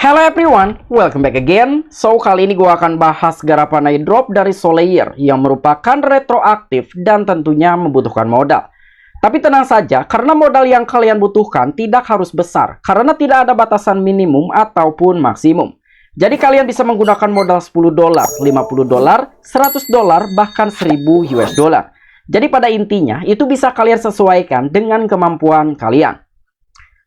Hello everyone, welcome back again. So, kali ini gue akan bahas garapan airdrop dari Solayer yang merupakan retroaktif dan tentunya membutuhkan modal. Tapi tenang saja, karena modal yang kalian butuhkan tidak harus besar, karena tidak ada batasan minimum ataupun maksimum. Jadi kalian bisa menggunakan modal $10, $50, $100, bahkan $1000 US. Jadi pada intinya, itu bisa kalian sesuaikan dengan kemampuan kalian.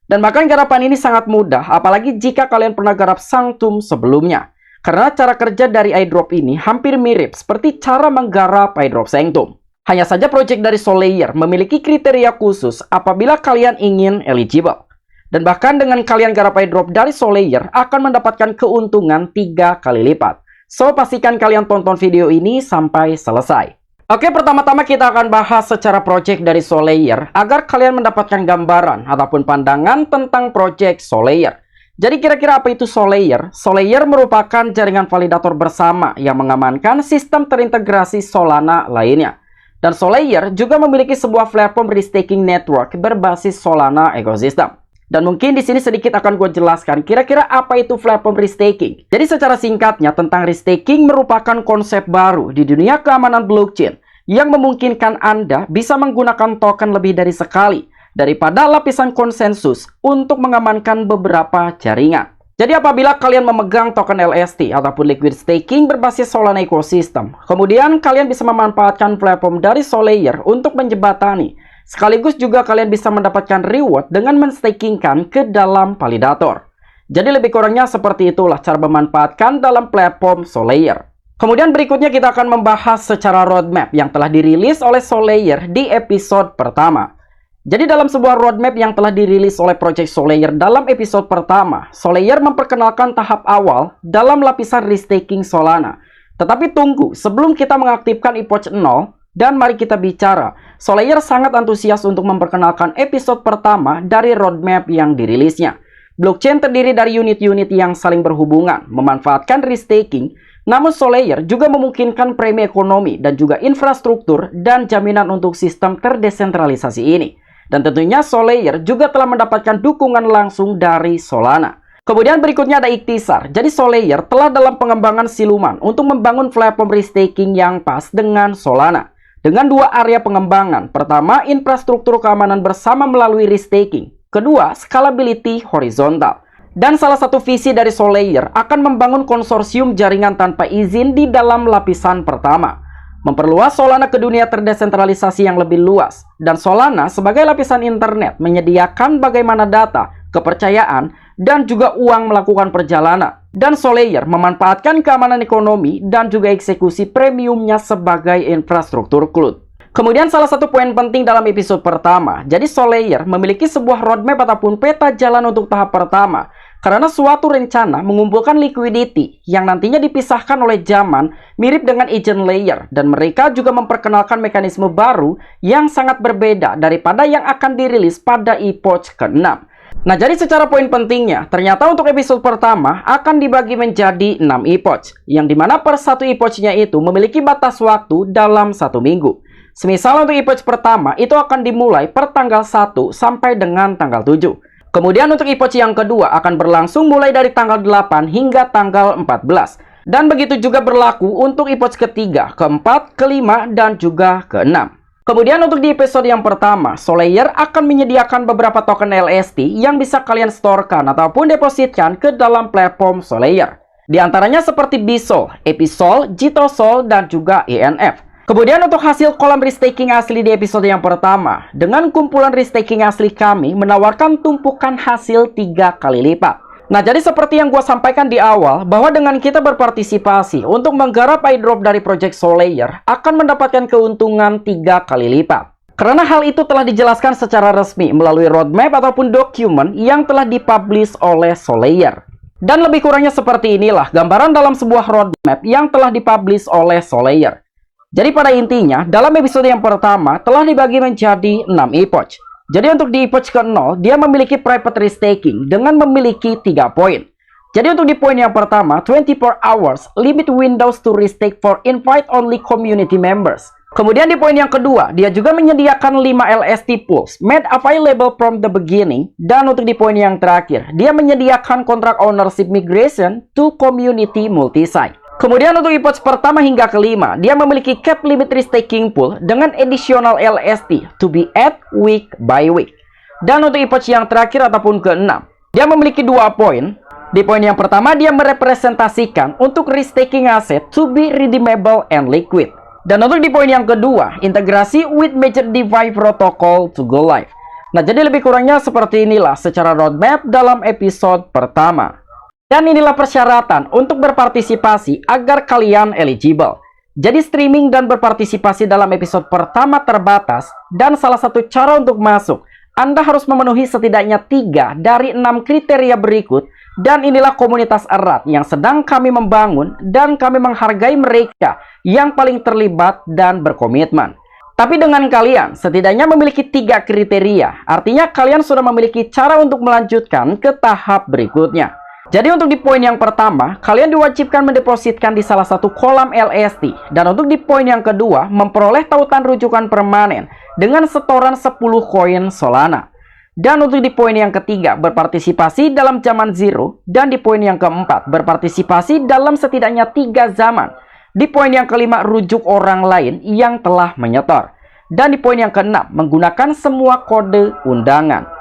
Dan bahkan garapan ini sangat mudah, apalagi jika kalian pernah garap Sanctum sebelumnya. Karena cara kerja dari airdrop ini hampir mirip seperti cara menggarap airdrop Sanctum. Hanya saja project dari Solayer memiliki kriteria khusus apabila kalian ingin eligible. Dan bahkan dengan kalian garap airdrop dari Solayer akan mendapatkan keuntungan 3 kali lipat. So, pastikan kalian tonton video ini sampai selesai. Oke, pertama-tama kita akan bahas secara project dari Solayer agar kalian mendapatkan gambaran ataupun pandangan tentang project Solayer. Jadi kira-kira apa itu Solayer? Solayer merupakan jaringan validator bersama yang mengamankan sistem terintegrasi Solana lainnya. Dan Solayer juga memiliki sebuah platform restaking network berbasis Solana ecosystem. Dan mungkin di sini sedikit akan gue jelaskan kira-kira apa itu platform restaking. Jadi secara singkatnya tentang restaking merupakan konsep baru di dunia keamanan blockchain yang memungkinkan Anda bisa menggunakan token lebih dari sekali daripada lapisan konsensus untuk mengamankan beberapa jaringan. Jadi apabila kalian memegang token LST ataupun liquid staking berbasis Solana ecosystem, kemudian kalian bisa memanfaatkan platform dari Solayer untuk menjembatani. Sekaligus juga kalian bisa mendapatkan reward dengan menstakingkan ke dalam validator. Jadi lebih kurangnya seperti itulah cara memanfaatkan dalam platform Solayer. Kemudian berikutnya kita akan membahas secara roadmap yang telah dirilis oleh Solayer di episode pertama. Jadi dalam sebuah roadmap yang telah dirilis oleh Project Solayer dalam episode pertama, Solayer memperkenalkan tahap awal dalam lapisan restaking Solana. Tetapi tunggu, sebelum kita mengaktifkan epoch 0, dan mari kita bicara, Solayer sangat antusias untuk memperkenalkan episode pertama dari roadmap yang dirilisnya. Blockchain terdiri dari unit-unit yang saling berhubungan, memanfaatkan restaking, namun Solayer juga memungkinkan premi ekonomi dan juga infrastruktur dan jaminan untuk sistem terdesentralisasi ini. Dan tentunya Solayer juga telah mendapatkan dukungan langsung dari Solana. Kemudian berikutnya ada Ikhtisar. Jadi Solayer telah dalam pengembangan siluman untuk membangun platform restaking yang pas dengan Solana. Dengan 2 area pengembangan. Pertama, infrastruktur keamanan bersama melalui restaking. Kedua, scalability horizontal. Dan salah satu visi dari Solayer akan membangun konsorsium jaringan tanpa izin di dalam lapisan pertama. Memperluas Solana ke dunia terdesentralisasi yang lebih luas. Dan Solana sebagai lapisan internet menyediakan bagaimana data, kepercayaan, dan juga uang melakukan perjalanan. Dan Solayer memanfaatkan keamanan ekonomi dan juga eksekusi premiumnya sebagai infrastruktur cloud. Kemudian salah satu poin penting dalam episode pertama, jadi Solayer memiliki sebuah roadmap ataupun peta jalan untuk tahap pertama. Karena suatu rencana mengumpulkan liquidity yang nantinya dipisahkan oleh zaman mirip dengan agent layer. Dan mereka juga memperkenalkan mekanisme baru yang sangat berbeda daripada yang akan dirilis pada epoch ke-6. Nah, jadi secara poin pentingnya, ternyata untuk episode pertama akan dibagi menjadi 6 epoch, yang dimana per satu epochnya itu memiliki batas waktu dalam 1 minggu. Semisal untuk epoch pertama, itu akan dimulai per tanggal 1 sampai dengan tanggal 7. Kemudian untuk epoch yang kedua akan berlangsung mulai dari tanggal 8 hingga tanggal 14. Dan begitu juga berlaku untuk epoch ketiga, keempat, kelima, dan juga keenam. Kemudian untuk di episode yang pertama, Solayer akan menyediakan beberapa token LST yang bisa kalian storekan ataupun depositkan ke dalam platform Solayer. Di antaranya seperti Bisol, Episol, Jitosol, dan juga ENF. Kemudian untuk hasil kolam restaking asli di episode yang pertama, dengan kumpulan restaking asli kami menawarkan tumpukan hasil 3 kali lipat. Nah, jadi seperti yang gue sampaikan di awal, bahwa dengan kita berpartisipasi untuk menggarap airdrop dari Project Solayer, akan mendapatkan keuntungan 3 kali lipat. Karena hal itu telah dijelaskan secara resmi melalui roadmap ataupun dokumen yang telah dipublish oleh Solayer. Dan lebih kurangnya seperti inilah gambaran dalam sebuah roadmap yang telah dipublish oleh Solayer. Jadi pada intinya, dalam episode yang pertama telah dibagi menjadi 6 epoch. Jadi untuk di epoch ke-0, dia memiliki private restaking dengan memiliki 3 poin. Jadi untuk di poin yang pertama, 24 hours limit windows to restake for invite only community members. Kemudian di poin yang kedua, dia juga menyediakan 5 LST pools made available from the beginning. Dan untuk di poin yang terakhir, dia menyediakan kontrak ownership migration to community multi-site. Kemudian untuk epoch pertama hingga kelima, dia memiliki cap limit risk-taking pool dengan additional LST to be add week by week. Dan untuk epoch yang terakhir ataupun keenam, dia memiliki 2 poin. Di poin yang pertama, dia merepresentasikan untuk risk-taking asset to be redeemable and liquid. Dan untuk di poin yang kedua, integrasi with major DeFi protocol to go live. Nah, jadi lebih kurangnya seperti inilah secara roadmap dalam episode pertama. Dan inilah persyaratan untuk berpartisipasi agar kalian eligible. Jadi streaming dan berpartisipasi dalam episode pertama terbatas, dan salah satu cara untuk masuk, Anda harus memenuhi setidaknya 3 dari 6 kriteria berikut. Dan inilah komunitas erat yang sedang kami membangun, dan kami menghargai mereka yang paling terlibat dan berkomitmen. Tapi dengan kalian setidaknya memiliki 3 kriteria, artinya kalian sudah memiliki cara untuk melanjutkan ke tahap berikutnya. Jadi untuk di poin yang pertama, kalian diwajibkan mendepositkan di salah satu kolam LST. Dan untuk di poin yang kedua, memperoleh tautan rujukan permanen dengan setoran 10 koin Solana. Dan untuk di poin yang ketiga, berpartisipasi dalam zaman zero. Dan di poin yang keempat, berpartisipasi dalam setidaknya 3 zaman. Di poin yang kelima, rujuk orang lain yang telah menyetor. Dan di poin yang keenam, menggunakan semua kode undangan.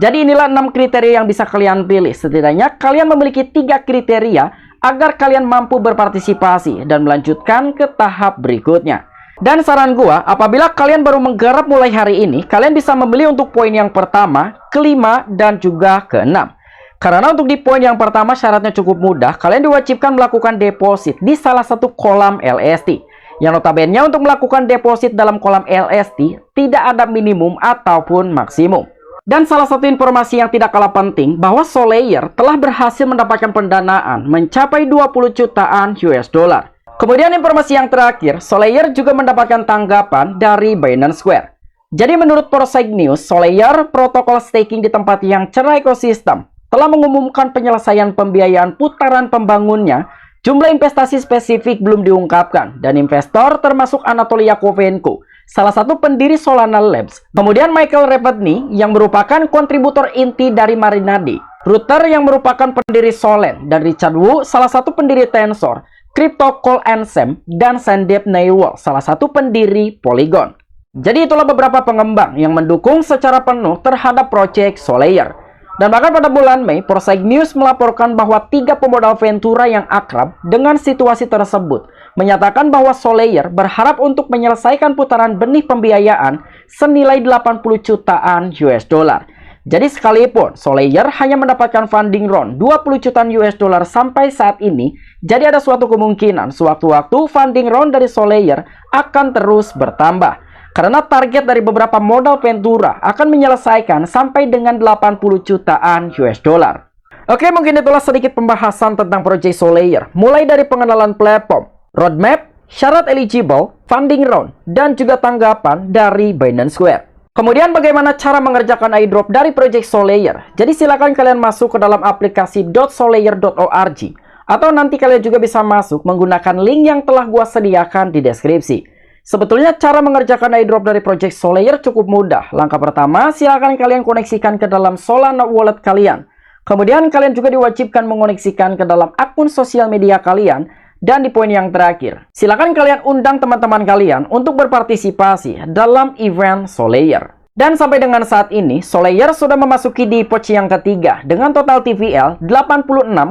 Jadi inilah 6 kriteria yang bisa kalian pilih. Setidaknya kalian memiliki 3 kriteria agar kalian mampu berpartisipasi dan melanjutkan ke tahap berikutnya. Dan saran gua, apabila kalian baru menggarap mulai hari ini, kalian bisa memilih untuk poin yang pertama, kelima, dan juga keenam. Karena untuk di poin yang pertama syaratnya cukup mudah, kalian diwajibkan melakukan deposit di salah satu kolam LST. Yang notabene untuk melakukan deposit dalam kolam LST, tidak ada minimum ataupun maksimum. Dan salah satu informasi yang tidak kalah penting, bahwa Solaier telah berhasil mendapatkan pendanaan mencapai 20 jutaan US dollar. Kemudian informasi yang terakhir, Solaier juga mendapatkan tanggapan dari Binance Square. Jadi menurut Prosec News, Solaier protokol staking di tempat yang cerah ekosistem telah mengumumkan penyelesaian pembiayaan putaran pembangunnya. Jumlah investasi spesifik belum diungkapkan, dan investor termasuk Anatoly Yakovenko, salah satu pendiri Solana Labs. Kemudian Michael Rapatny yang merupakan kontributor inti dari Marinade, Ruther yang merupakan pendiri Solen, dan Richard Wu, salah satu pendiri Tensor, CryptoCall Ansem, dan Sandeep Nailwal, salah satu pendiri Polygon. Jadi itulah beberapa pengembang yang mendukung secara penuh terhadap proyek Solaier. Dan bahkan pada bulan Mei, Prosec News melaporkan bahwa 3 pemodal Ventura yang akrab dengan situasi tersebut menyatakan bahwa Solaier berharap untuk menyelesaikan putaran benih pembiayaan senilai 80 jutaan US dollar. Jadi sekalipun Solaier hanya mendapatkan funding round 20 jutaan US dollar sampai saat ini, jadi ada suatu kemungkinan sewaktu-waktu funding round dari Solaier akan terus bertambah. Karena target dari beberapa modal Ventura akan menyelesaikan sampai dengan 80 jutaan US dollar. Oke, mungkin itulah sedikit pembahasan tentang proyek Solaier. Mulai dari pengenalan platform, roadmap, syarat eligible, funding round, dan juga tanggapan dari Binance Square. Kemudian bagaimana cara mengerjakan airdrop dari proyek Solaier? Jadi silakan kalian masuk ke dalam aplikasi .solaier.org, atau nanti kalian juga bisa masuk menggunakan link yang telah gua sediakan di deskripsi. Sebetulnya cara mengerjakan airdrop dari proyek Solaier cukup mudah. Langkah pertama, silakan kalian koneksikan ke dalam Solana wallet kalian. Kemudian kalian juga diwajibkan mengoneksikan ke dalam akun sosial media kalian. Dan di poin yang terakhir, silakan kalian undang teman-teman kalian untuk berpartisipasi dalam event Solaier. Dan sampai dengan saat ini, Solaier sudah memasuki di epoch yang ketiga dengan total TVL 86,06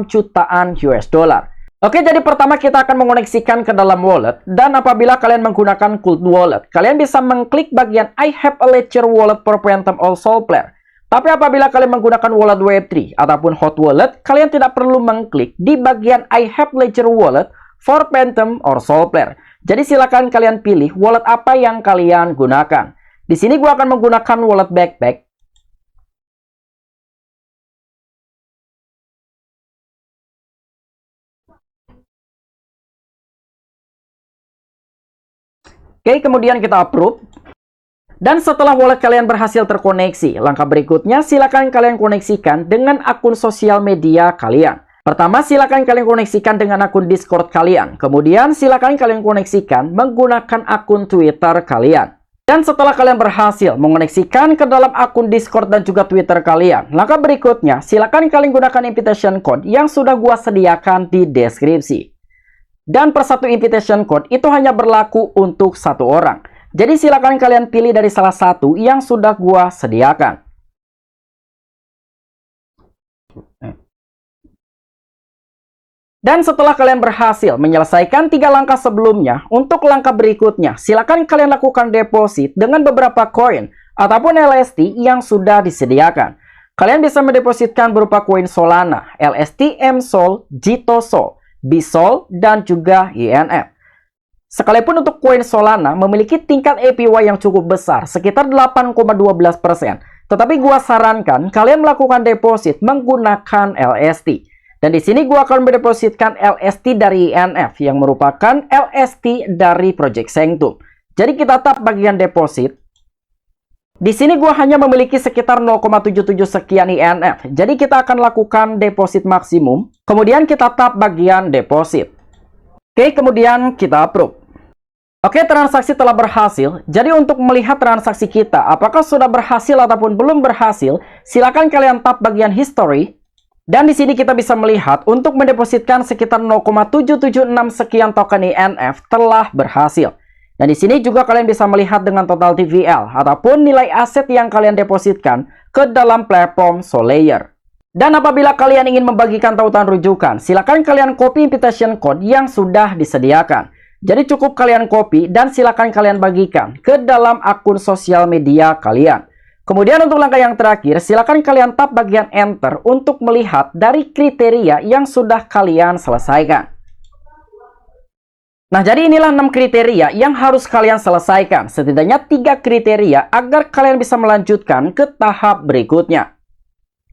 jutaan US dollar. Oke, jadi pertama kita akan mengoneksikan ke dalam wallet. Dan apabila kalian menggunakan Cold Wallet, kalian bisa mengklik bagian I have a ledger wallet for Phantom or Solplayer. Tapi apabila kalian menggunakan wallet Web3 ataupun hot wallet, kalian tidak perlu mengklik di bagian I have ledger wallet for Phantom or Solplayer. Jadi silakan kalian pilih wallet apa yang kalian gunakan. Di sini gua akan menggunakan wallet Backpack. Oke, kemudian kita approve. Dan setelah wallet kalian berhasil terkoneksi, langkah berikutnya silakan kalian koneksikan dengan akun sosial media kalian. Pertama, silakan kalian koneksikan dengan akun Discord kalian. Kemudian, silakan kalian koneksikan menggunakan akun Twitter kalian. Dan setelah kalian berhasil mengoneksikan ke dalam akun Discord dan juga Twitter kalian, langkah berikutnya, silakan kalian gunakan invitation code yang sudah gua sediakan di deskripsi. Dan per satu invitation code itu hanya berlaku untuk satu orang. Jadi silakan kalian pilih dari salah satu yang sudah gua sediakan. Dan setelah kalian berhasil menyelesaikan 3 langkah sebelumnya, untuk langkah berikutnya, silakan kalian lakukan deposit dengan beberapa koin ataupun LST yang sudah disediakan. Kalian bisa mendepositkan berupa koin Solana, LST M-Sol, Jito-Sol, B-Sol, dan juga INF. Sekalipun untuk koin Solana memiliki tingkat APY yang cukup besar, sekitar 8,12%. Tetapi gua sarankan kalian melakukan deposit menggunakan LST. Dan di sini gua akan mendepositkan LST dari INF yang merupakan LST dari Project Sanctum. Jadi kita tap bagian deposit. Di sini gua hanya memiliki sekitar 0,77 sekian INF. Jadi kita akan lakukan deposit maksimum. Kemudian kita tap bagian deposit. Oke, kemudian kita approve. Oke, transaksi telah berhasil. Jadi untuk melihat transaksi kita, apakah sudah berhasil ataupun belum berhasil, silakan kalian tap bagian history. Dan di sini kita bisa melihat untuk mendepositkan sekitar 0,776 sekian token INF telah berhasil. Dan di sini juga kalian bisa melihat dengan total TVL ataupun nilai aset yang kalian depositkan ke dalam platform Solana. Dan apabila kalian ingin membagikan tautan rujukan, silakan kalian copy invitation code yang sudah disediakan. Jadi cukup kalian copy dan silakan kalian bagikan ke dalam akun sosial media kalian. Kemudian untuk langkah yang terakhir, silakan kalian tap bagian enter untuk melihat dari kriteria yang sudah kalian selesaikan. Nah, jadi inilah 6 kriteria yang harus kalian selesaikan. Setidaknya 3 kriteria agar kalian bisa melanjutkan ke tahap berikutnya.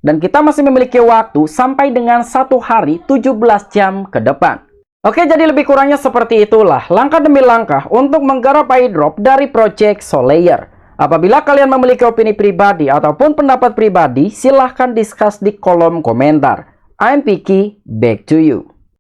Dan kita masih memiliki waktu sampai dengan 1 hari 17 jam ke depan. Oke, jadi lebih kurangnya seperti itulah langkah demi langkah untuk menggarap airdrop dari Project Solana. Apabila kalian memiliki opini pribadi ataupun pendapat pribadi, silahkan discuss di kolom komentar. I'm Piki, back to you.